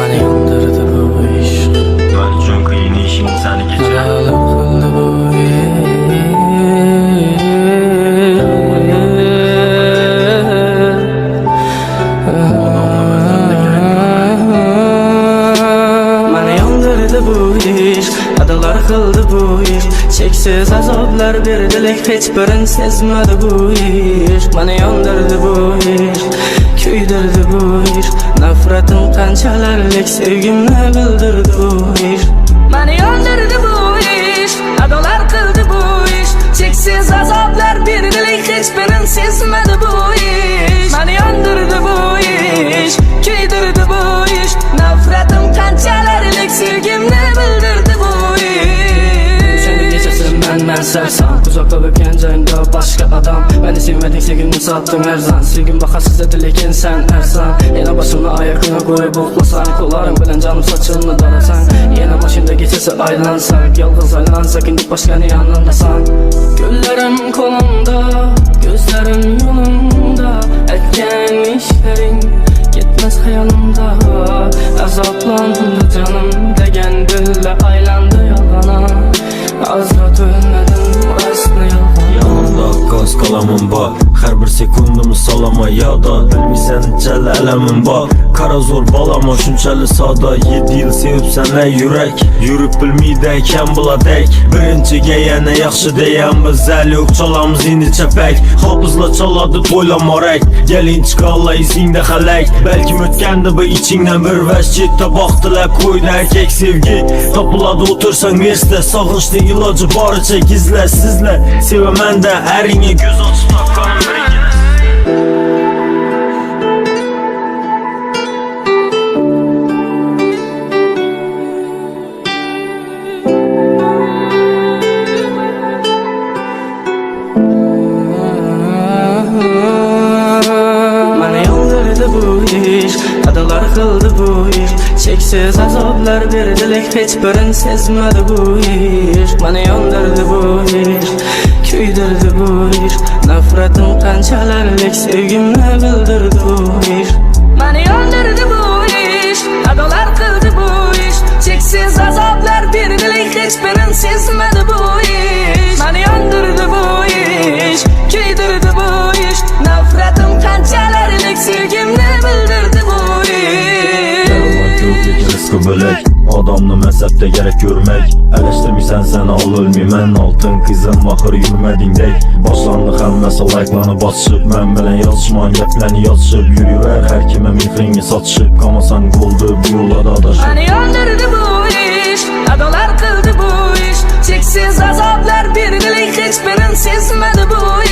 Məni yandırdı bu iş. Mən üçün qiyin işin səni geçer. Məlum qıldı bu iş. Adalar kıldı bu iş. Çeksiz azablar verdilik, hiç birin sezmedi bu iş. Məni yandırdı bu iş, küydürdü bu iş. Nafretim kançalarlik, sevgimle bildirdi bu iş. Məni yandırdı bu iş. Adalar kıldı bu iş. Çeksiz azablar verdilik, hiç birin sezmedi bu iş. Məni yandırdı bu iş, küydürdü bu iş. Nafretim kançalarlik, sevgimle bildirdi bu iş. Seni geçirsin ben sersan, uzakta öpkenceyimde başka adam. Beni sevmedin, sevgimini sattın her zan. Sevgim bakasız edilekin sen ersan. Yine başımı ayakına koyup oklasan, kollarım bilen canım saçını darasan. Yine başımda geçirse aylansak, yalnız aylansak, indi başkanı yanındasan. Güllerim kolumda, gözlerim yolunda. Etken işlerin gitmez hayalımda. Azaplandı canım degen dille, aylandı yalana. Azra dönmedim aslında yalan. Yanımda qaz qalamım var, hər bir sekundumu salama yada. Bilmirsən necəli ələmim var, kara zor balama şunçəli sada. 7 yıl sevib sənə yürək, yürüb bilmiyidəkən bula dək. Birinci geyənə yaxşı deyən biz əli yox, çalamız indi çəpək. Hafızla çaladı toylamarək, gəlin çıxalla izində xələk. Bəlkə mütkəndi bu içindən bir vəşkitdə baxdılə koydu erkek sevgi. Tapıladı otursan verstə, sağınçlı ilacı barıca gizlə sizlə. Sevəmən də ərinə göz açı taqqanın bir ikinəsi. Adalar kıldı bu iş. Çeksiz azaplar verdilik, hiç birin sezmedi bu iş. Məni yandırdı bu iş, küydürdü bu iş. Nafretim kançalarlik, sevgimle bildirdi bu iş. Məni yandırdı bu iş. Adalar kıldı bu iş. Çeksiz azaplar verdilik, hiç birin sezmedi bu iş. Məni yandırdı bu iş, küydürdü bu iş. Nafretim kançalarlik, sevgimle bildirdi bu iş. Rızkı bölək, adamlı məzəbdə gərək görmək. Ələşdirmirsən sən al ölməyəm, altın qızım baxır yürümədin dək. Başlandı xəmməsə layıqlanıb açışıb, mən bilən yazışman gəpləni yazışıb. Yürüyər hər kimə mixringi satışıb, qamasan qoldu bu yola da adaşıb. Məni yandırdı bu iş, adalar kıldı bu iş. Çeksiz azaplar verdilik, hiç birin sezmedi bu